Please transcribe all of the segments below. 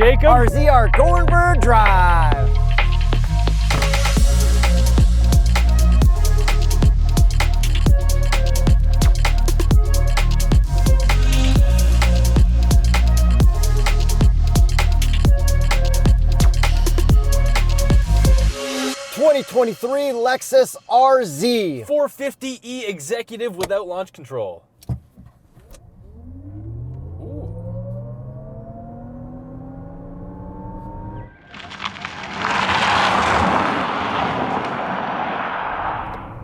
Jacob. RZ are going for a drive. '23 Lexus RZ. 450e executive without launch control.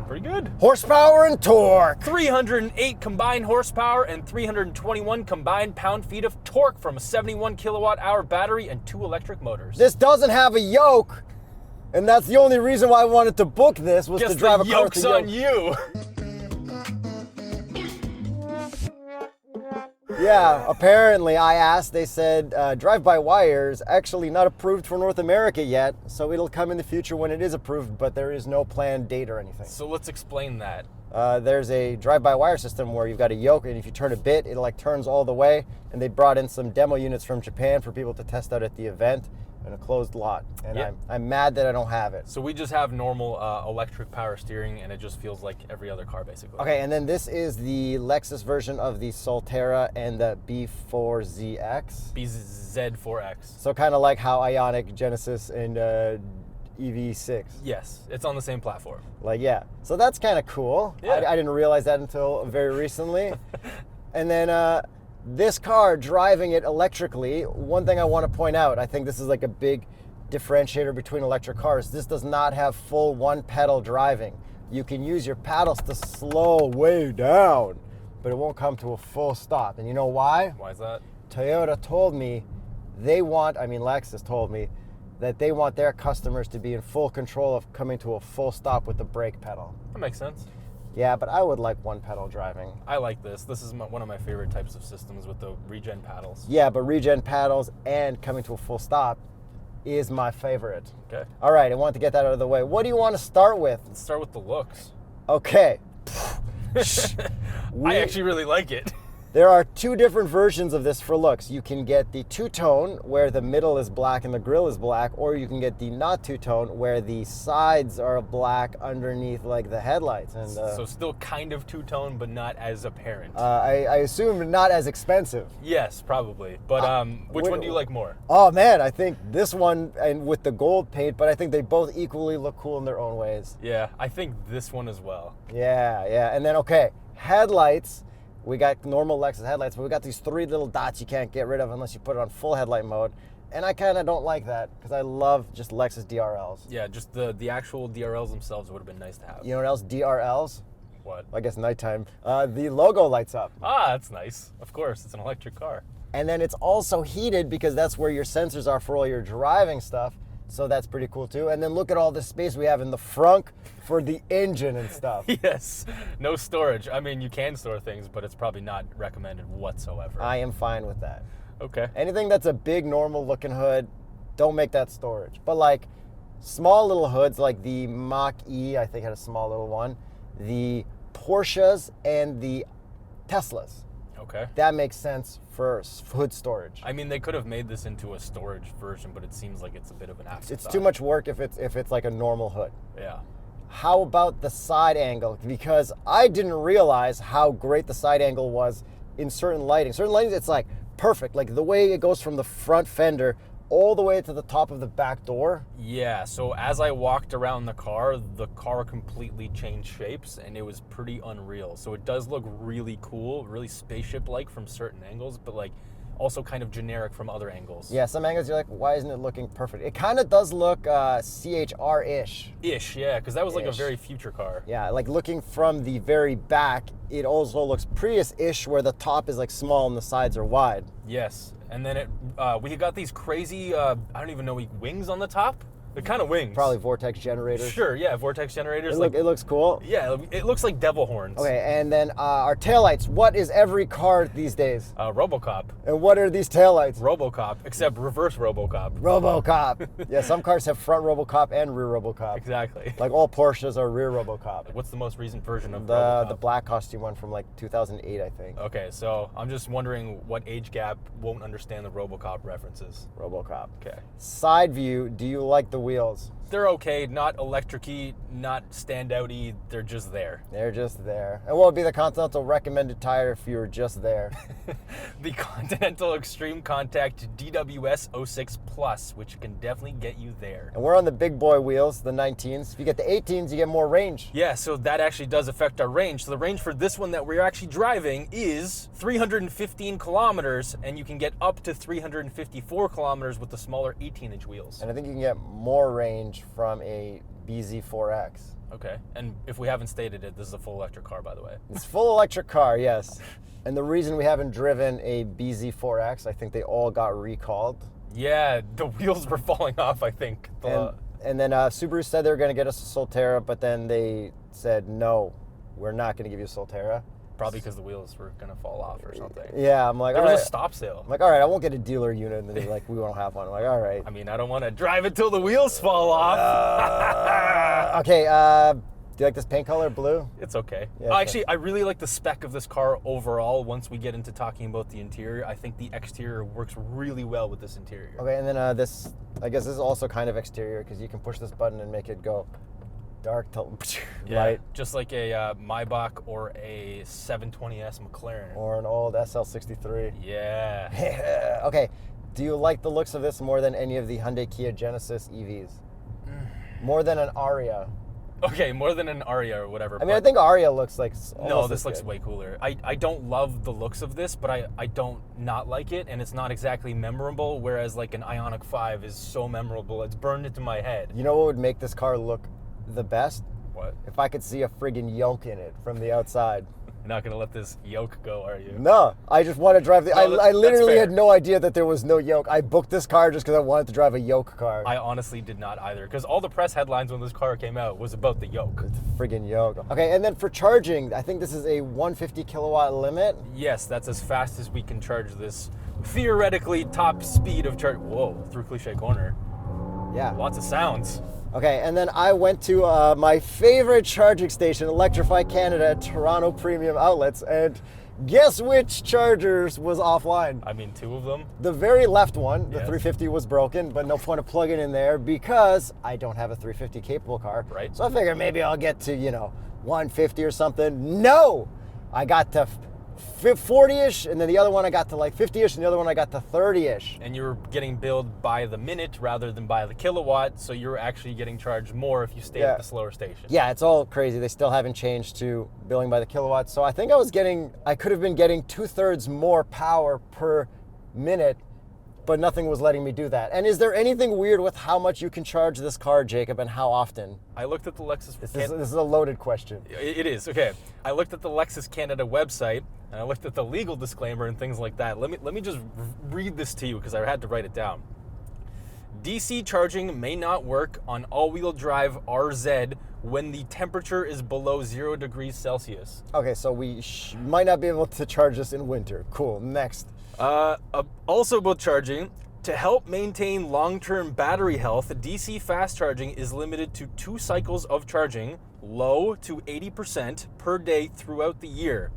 Pretty good. Horsepower and torque. 308 combined horsepower and 321 combined pound-feet of torque from a 71 kilowatt-hour battery and 2 electric motors. This doesn't have a yoke, and that's the only reason why I wanted to book this was Guess to drive the a car yoke's with a on yoke. you. Yeah, apparently I asked, they said drive-by-wire is actually not approved for North America yet, so it'll come in the future when it is approved, but there is no planned date or anything. So let's explain that. There's a drive-by-wire system where you've got a yoke, and if you turn a bit, it like turns all the way, and they brought in some demo units from Japan for people to test out at the event in a closed lot, and Yep. I'm mad that I don't have it. So we just have normal electric power steering, and it just feels like every other car, basically. Okay, and then this is the Lexus version of the Soltera and the B4ZX. BZ4X. So kind of like how Ioniq, Genesis, and EV6. Yes, it's on the same platform. Like, yeah. So that's kind of cool. Yeah. I didn't realize that until very recently. And then this car, driving it electrically, one thing I want to point out, I think this is like a big differentiator between electric cars. This does not have full one-pedal driving. You can use your paddles to slow way down, but it won't come to a full stop. And you know why? Why is that? Toyota told me Lexus told me that they want their customers to be in full control of coming to a full stop with the brake pedal. That makes sense. Yeah, but I would like one pedal driving. I like this. This is one of my favorite types of systems with the regen paddles. Yeah, but regen paddles and coming to a full stop is my favorite. Okay. All right, I want to get that out of the way. What do you want to start with? Let's start with the looks. Okay. I actually really like it. There are two different versions of this for looks. You can get the two-tone where the middle is black and the grille is black, or you can get the not two-tone where the sides are black underneath like the headlights. And So still kind of two-tone, but not as apparent. I assume not as expensive. Yes, probably. But which one do you like more? Oh man, I think this one and with the gold paint, but I think they both equally look cool in their own ways. Yeah, I think this one as well. Yeah. And then, okay, headlights. We got normal Lexus headlights, but we got these 3 little dots you can't get rid of unless you put it on full headlight mode. And I kind of don't like that because I love just Lexus DRLs. Yeah, just the actual DRLs themselves would have been nice to have. You know what else? DRLs? What? I guess nighttime. The logo lights up. Ah, that's nice. Of course, it's an electric car. And then it's also heated because that's where your sensors are for all your driving stuff. So that's pretty cool too. And then look at all the space we have in the frunk for the engine and stuff. Yes, no storage. I mean, you can store things, but it's probably not recommended whatsoever. I am fine with that. Okay. Anything that's a big normal looking hood, don't make that storage. But like small little hoods like the Mach-E, I think had a small little one, the Porsches and the Teslas. Okay. That makes sense for hood storage. I mean, they could have made this into a storage version, but it seems like it's a bit of an afterthought. It's too much work if it's like a normal hood. Yeah. How about the side angle? Because I didn't realize how great the side angle was in certain lighting. Certain lighting, it's like perfect. Like the way it goes from the front fender all the way to the top of the back door. Yeah, so as I walked around the car completely changed shapes, and it was pretty unreal. So it does look really cool, really spaceship-like from certain angles, but like also kind of generic from other angles. Yeah, some angles you're like, why isn't it looking perfect? It kind of does look CHR-ish. Ish, yeah, because that was like a Ish. very future car. Yeah, like looking from the very back, it also looks Prius-ish where the top is like small and the sides are wide. Yes, and then we got these crazy, I don't even know, wings on the top. They're kind of wings. Probably vortex generators. Sure, yeah, vortex generators. It looks cool. Yeah, it looks like devil horns. Okay, and then our taillights. What is every car these days? RoboCop. And what are these taillights? RoboCop, except reverse RoboCop. RoboCop. Yeah, some cars have front RoboCop and rear RoboCop. Exactly. Like all Porsches are rear RoboCop. What's the most recent version of The RoboCop? black costume one from like 2008, I think. Okay, so I'm just wondering what age gap won't understand the RoboCop references. RoboCop. Okay. Side view. Do you like the wheels? They're okay, not electric-y, not standout-y, they're just there. They're just there. And what would be the Continental recommended tire if you were just there? The Continental Extreme Contact DWS 06 Plus, which can definitely get you there. And we're on the big boy wheels, the 19s. If you get the 18s, you get more range. Yeah, so that actually does affect our range. So the range for this one that we're actually driving is 315 kilometers, and you can get up to 354 kilometers with the smaller 18-inch wheels. And I think you can get more range from a BZ4X. Okay, and if we haven't stated it, this is a full electric car, by the way. It's a full electric car, yes. And the reason we haven't driven a BZ4X, I think they all got recalled. Yeah, the wheels were falling off, I think. And then Subaru said they were going to get us a Soltera, but then they said, no, we're not going to give you a Soltera. Probably because the wheels were going to fall off or something. Yeah, I'm like, There all was right. a stop sale. I'm like, all right, I won't get a dealer unit. And then they're like, we won't have one. I'm like, all right. I mean, I don't want to drive it till the wheels fall off. Okay, do you like this paint color, blue? It's okay. Yeah, it's Actually, I really like the spec of this car overall. Once we get into talking about the interior, I think the exterior works really well with this interior. Okay, and then this, I guess this is also kind of exterior because you can push this button and make it go dark to light. Just like a Maybach or a 720S McLaren. Or an old SL63. Yeah. Okay, do you like the looks of this more than any of the Hyundai Kia Genesis EVs? More than an Aria? Okay, more than an Aria or whatever. I mean, I think Aria looks like No, this looks way cooler. I don't love the looks of this, but I don't not like it, and it's not exactly memorable, whereas like an Ioniq 5 is so memorable. It's burned into my head. You know what would make this car look the best? What? If I could see a friggin' yoke in it from the outside. You're not going to let this yoke go, are you? No, I just want to drive the... No, I literally that's had no idea that there was no yoke. I booked this car just because I wanted to drive a yoke car. I honestly did not either, because all the press headlines when this car came out was about the yoke. It's a friggin' yoke. Okay, and then for charging, I think this is a 150 kilowatt limit. Yes, that's as fast as we can charge this theoretically top speed of charge. Whoa, through Cliche Corner. Yeah. Lots of sounds. Okay, and then I went to my favorite charging station, Electrify Canada at Toronto Premium Outlets, and guess which chargers was offline? I mean, two of them. The very left one, the Yes. 350 was broken, but no point of plugging in there because I don't have a 350 capable car. Right. So I figured maybe I'll get to, 150 or something. No! I got to 40-ish, and then the other one I got to like 50-ish, and the other one I got to 30-ish. And you're getting billed by the minute rather than by the kilowatt, so you're actually getting charged more if you stay Yeah. at the slower station. Yeah, it's all crazy. They still haven't changed to billing by the kilowatt. So I think I could have been getting 2/3 more power per minute, but nothing was letting me do that. And is there anything weird with how much you can charge this car, Jacob, and how often? I looked at the Lexus. This is a loaded question. It is, okay. I looked at the Lexus Canada website, and I looked at the legal disclaimer and things like that. Let me just read this to you because I had to write it down. DC charging may not work on all-wheel drive RZ when the temperature is below 0 degrees Celsius. Okay, so we might not be able to charge this in winter. Cool, next. Also about charging, to help maintain long-term battery health, DC fast charging is limited to 2 cycles of charging, low to 80% per day throughout the year.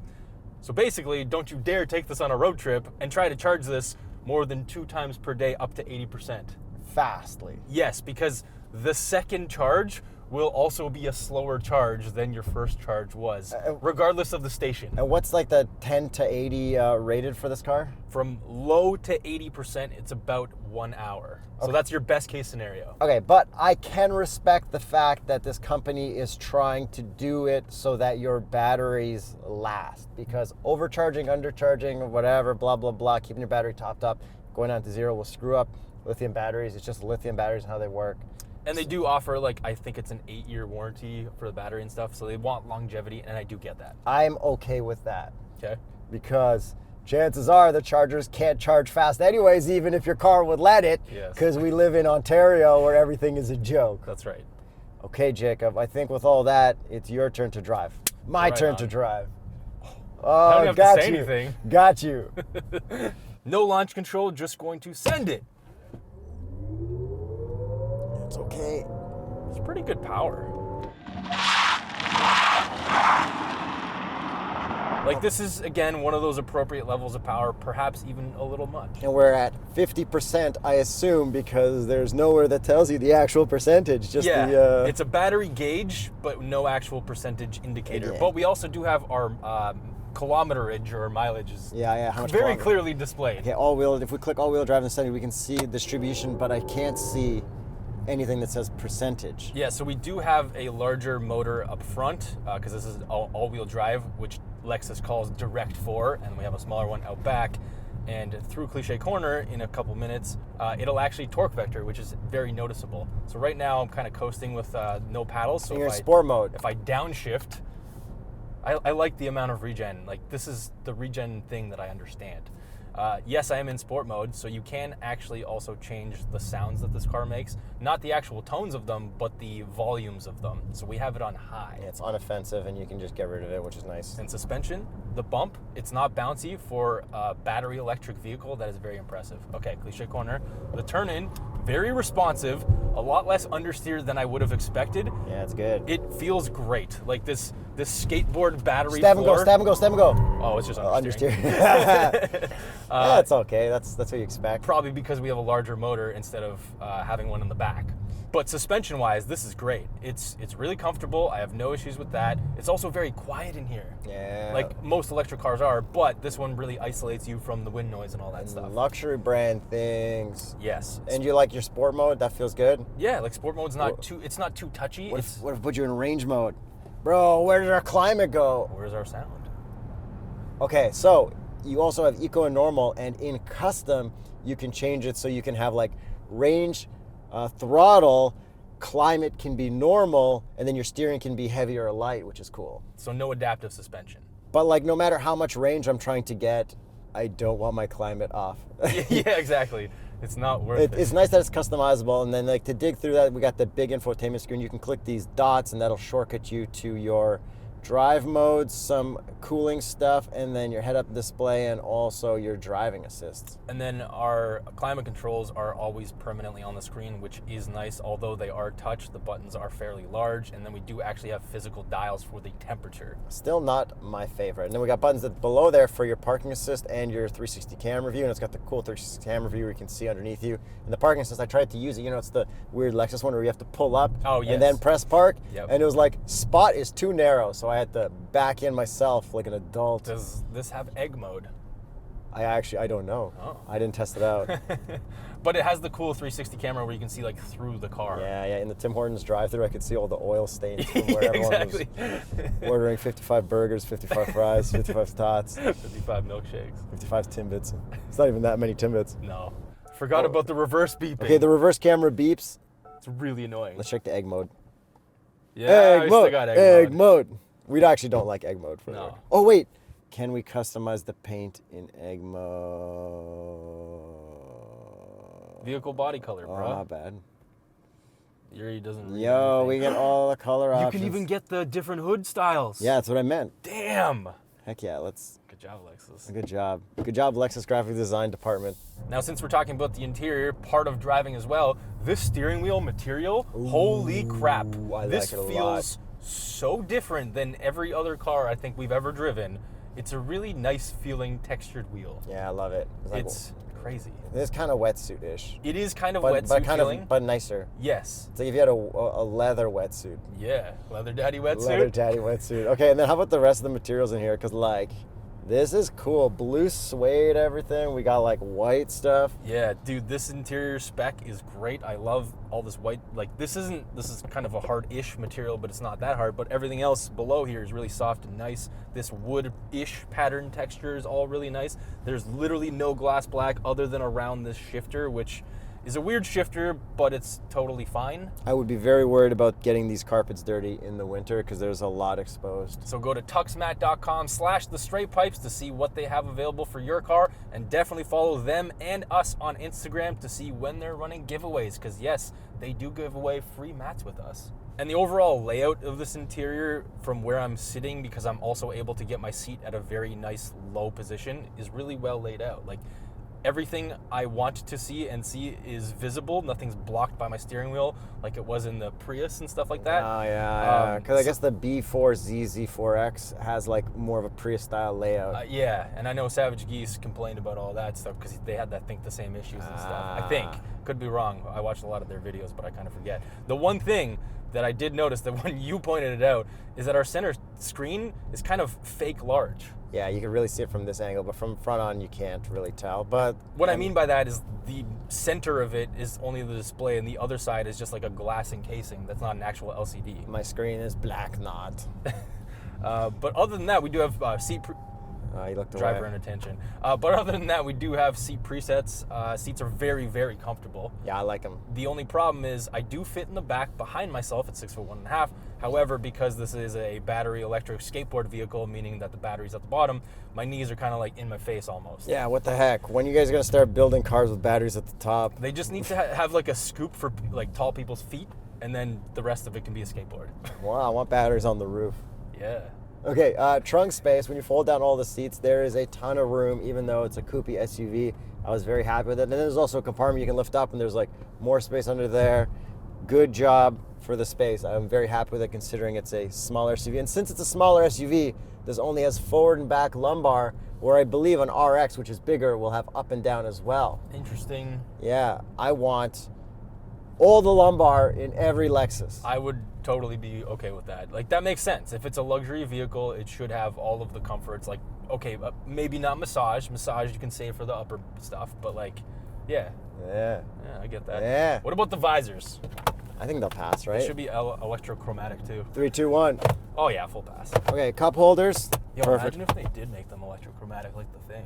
So basically, don't you dare take this on a road trip and try to charge this more than 2 times per day up to 80%. Fastly. Yes, because the second charge will also be a slower charge than your first charge was, regardless of the station. And what's like the 10 to 80 rated for this car? From low to 80%, it's about 1 hour. So that's your best case scenario. Okay, but I can respect the fact that this company is trying to do it so that your batteries last. Because overcharging, undercharging, whatever, blah, blah, blah, keeping your battery topped up, going down to 0 will screw up lithium batteries. It's just lithium batteries and how they work. And they do offer, I think it's an 8-year warranty for the battery and stuff, so they want longevity, and I do get that. I'm okay with that. Okay. Because chances are the chargers can't charge fast anyways, even if your car would let it, Yes. because we live in Ontario where everything is a joke. That's right. Okay, Jacob, I think with all that, it's your turn to drive. My Right turn on. to drive. I Oh, don't have got to say you. anything. Got you. No launch control, just going to send it. It's okay. It's pretty good power. Like, this is, again, one of those appropriate levels of power, perhaps even a little much. And we're at 50%, I assume, because there's nowhere that tells you the actual percentage. Just Yeah, the. it's a battery gauge, but no actual percentage indicator. Yeah. But we also do have our kilometerage or mileage is Yeah, how much very kilometer? clearly displayed. Okay, all-wheel. If we click all-wheel drive in the center, we can see distribution, but I can't see anything that says percentage. Yeah, so we do have a larger motor up front because this is all-wheel drive, which Lexus calls Direct 4, and we have a smaller one out back. And through Cliche Corner in a couple minutes, it'll actually torque vector, which is very noticeable. So right now I'm kind of coasting with no paddles. So You're in if sport mode. if I downshift, I like the amount of regen. Like, this is the regen thing that I understand. Yes, I am in sport mode, so you can actually also change the sounds that this car makes. Not the actual tones of them, but the volumes of them. So we have it on high. Yeah, it's unoffensive, and you can just get rid of it, which is nice. And suspension, the bump, it's not bouncy for a battery electric vehicle. That is very impressive. Okay, Cliche Corner. The turn-in, very responsive, a lot less understeer than I would have expected. Yeah, it's good. It feels great. Like this skateboard battery Stab and go, floor. stab and go, stab and go. Oh, it's just understeering. Understeer. That's okay. That's what you expect. Probably because we have a larger motor instead of having one in the back. But suspension-wise, this is great. It's really comfortable. I have no issues with that. It's also very quiet in here. Yeah. Like most electric cars are, but this one really isolates you from the wind noise and all that stuff. Luxury brand things. Yes. And you like your sport mode? That feels good? Yeah, like sport mode's not too. It's not too touchy. What if we put you in range mode? Bro, where did our climate go? Where's our sound? Okay, so you also have eco and normal, and in custom, you can change it so you can have like range, throttle, climate can be normal, and then your steering can be heavy or light, which is cool. So no adaptive suspension. But like, no matter how much range I'm trying to get, I don't want my climate off. Yeah, exactly. It's not worth it. It's nice that it's customizable, and then like to dig through that, we got the big infotainment screen. You can click these dots, and that'll shortcut you to your drive modes, some cooling stuff, and then your head-up display, and also your driving assists. And then our climate controls are always permanently on the screen, which is nice. Although they are touch, the buttons are fairly large, and then we do actually have physical dials for the temperature. Still not my favorite. And then we got buttons below there for your parking assist and your 360 camera view, and it's got the cool 360 camera view where you can see underneath you. And the parking assist, I tried to use it. You know, it's the weird Lexus one where you have to pull up and then press park. Yep. And it was like, spot is too narrow, so I had to back in myself like an adult. Does this have egg mode? I don't know. Oh. I didn't test it out. But it has the cool 360 camera where you can see like through the car. Yeah. In the Tim Hortons drive-thru, I could see all the oil stains from where everyone Exactly. was ordering 55 burgers, 55 fries, 55 tots, 55 milkshakes. 55 Timbits. It's not even that many Timbits. No. Forgot about the reverse beeping. Okay, the reverse camera beeps. It's really annoying. Let's check the egg mode. Yeah, we still got egg mode. We actually don't like egg mode for No. Oh wait, can we customize the paint in egg mode? Vehicle body color, Oh, bro. not bad. Yuri doesn't read Yo, we anything. get all the color You options. can even get the different hood styles. Yeah, that's what I meant. Damn. Heck yeah, let's. Good job, Lexus. Good job. Good job, Lexus graphic design department. Now, since we're talking about the interior, part of driving as well, this steering wheel material, holy crap. I This like it a feels so different than every other car I think we've ever driven. It's a really nice feeling textured wheel. Yeah, I love it. It's crazy. It's kind of wetsuit-ish. It is kind of But wetsuit kind feeling. of, but nicer. Yes. It's like if you had a leather wetsuit. Yeah. Leather daddy wetsuit. Leather daddy wetsuit. Okay, and then how about the rest of the materials in here? Because, like, this is cool. Blue suede, everything. We got, like, white stuff. Yeah, dude, this interior spec is great. I love all this white. Like, this is kind of a hard-ish material, but it's not that hard. But everything else below here is really soft and nice. This wood-ish pattern texture is all really nice. There's literally no gloss black other than around this shifter, which is a weird shifter, but it's totally fine. I would be very worried about getting these carpets dirty in the winter because there's a lot exposed. So go to tuxmat.com/TheStraightPipes to see what they have available for your car, and definitely follow them and us on Instagram to see when they're running giveaways, because yes, they do give away free mats with us. And the overall layout of this interior from where I'm sitting, because I'm also able to get my seat at a very nice low position, is really well laid out. Like, everything I want to see is visible. Nothing's blocked by my steering wheel like it was in the Prius and stuff like that. Oh, yeah. Because I guess the B4Z Z4X has like more of a Prius style layout. Yeah, and I know Savage Geese complained about all that stuff because they had, I think, the same issues and stuff. I think. Could be wrong. I watched a lot of their videos, but I kind of forget. The one thing that I did notice, that when you pointed it out, is that our center screen is kind of fake large. Yeah, you can really see it from this angle, but from front on you can't really tell. But what I mean by that is the center of it is only the display, and the other side is just like a glass encasing. That's not an actual LCD. My screen is black, not. But other than that, we do have seat You looked away. driver inattention. But other than that, we do have seat presets. Seats are very, very comfortable. Yeah, I like them. The only problem is I do fit in the back behind myself at 6'1.5". However, because this is a battery electric skateboard vehicle, meaning that the battery's at the bottom, my knees are kind of like in my face almost. Yeah, what the heck? When you guys are gonna start building cars with batteries at the top? They just need to have like a scoop for like tall people's feet, and then the rest of it can be a skateboard. Wow, I want batteries on the roof. Yeah. Okay, trunk space. When you fold down all the seats, there is a ton of room, even though it's a coupe SUV. I was very happy with it. And then there's also a compartment you can lift up, and there's like more space under there. Good job for the space. I'm very happy with it considering it's a smaller SUV. And since it's a smaller SUV, this only has forward and back lumbar, where I believe an RX, which is bigger, will have up and down as well. Interesting. Yeah, I want all the lumbar in every Lexus. I would totally be okay with that. Like, that makes sense. If it's a luxury vehicle, it should have all of the comforts. Like, okay, maybe not massage. Massage you can save for the upper stuff, but like, yeah. Yeah. Yeah, I get that. Yeah. What about the visors? I think they'll pass, right? It should be electrochromatic too. 3, 2, 1. Oh yeah, full pass. Okay, cup holders. Yo, Perfect. imagine if they did make them electrochromatic like the thing.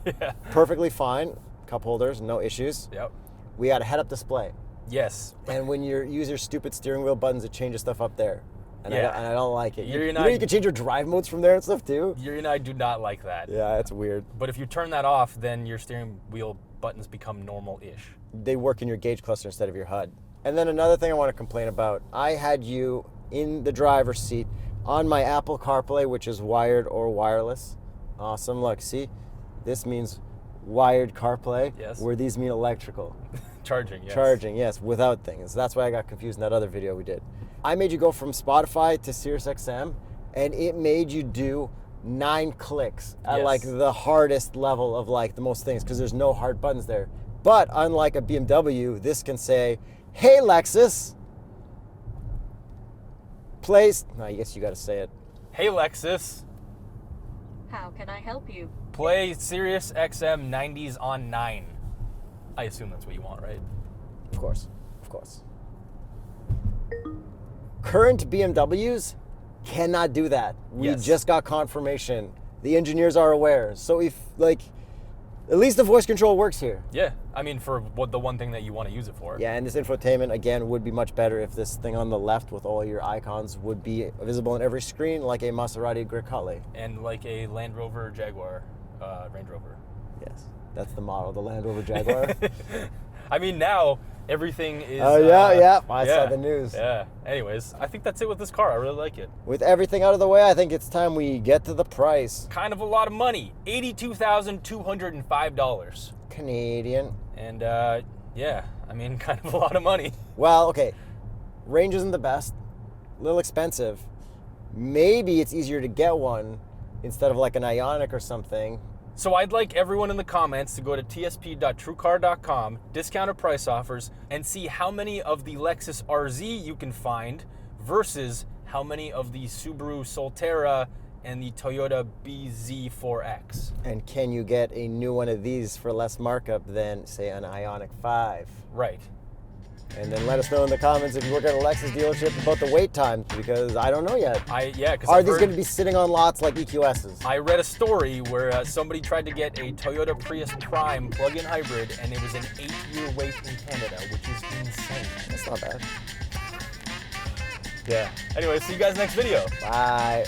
Yeah. Perfectly fine. Cup holders, no issues. Yep. We got a head-up display. Yes. And when you use your stupid steering wheel buttons, it changes stuff up there. And, Yeah. I don't like it. You're You not- know you can change your drive modes from there and stuff too? Yuri and I do not like that. Yeah, it's weird. But if you turn that off, then your steering wheel buttons become normal-ish. They work in your gauge cluster instead of your HUD. And then another thing I want to complain about, I had you in the driver's seat on my Apple CarPlay, which is wired or wireless. Awesome, look, see? This means wired CarPlay, Yes. where these mean electrical. Charging, yes. Charging, yes, without things. That's why I got confused in that other video we did. I made you go from Spotify to SiriusXM, and it made you do 9 clicks at Yes. like the hardest level of like the most things, because there's no hard buttons there. But unlike a BMW, this can say, "Hey Lexus, place." No, I guess you got to say it. Hey Lexus, How can I help you? play Sirius XM 90s on 9. I assume that's what you want, right? Of course, of course. Current BMWs cannot do that. We Yes. just got confirmation. The engineers are aware. So if like, at least the voice control works here. Yeah. I mean, for what the one thing that you want to use it for. Yeah, and this infotainment again would be much better if this thing on the left with all your icons would be visible on every screen, like a Maserati Grecale. And like a Land Rover Jaguar, Range Rover. Yes, that's the model, the Land Rover Jaguar. I mean, now everything is. Oh yeah. I saw the news. Yeah. Anyways, I think that's it with this car. I really like it. With everything out of the way, I think it's time we get to the price. Kind of a lot of money. $82,205. Canadian. And yeah, I mean, kind of a lot of money. Well, okay, range isn't the best, a little expensive. Maybe it's easier to get one instead of like an Ioniq or something. So I'd like everyone in the comments to go to tsp.truecar.com, discounted price offers, and see how many of the Lexus RZ you can find versus how many of the Subaru Solterra and the Toyota BZ4X. And can you get a new one of these for less markup than, say, an Ioniq 5? Right. And then let us know in the comments if you work at a Lexus dealership about the wait times, because I don't know yet. Because Are these going to be sitting on lots like EQSs? I read a story where somebody tried to get a Toyota Prius Prime plug-in hybrid, and it was an 8-year wait in Canada, which is insane. That's not bad. Yeah. Anyway, see you guys next video. Bye.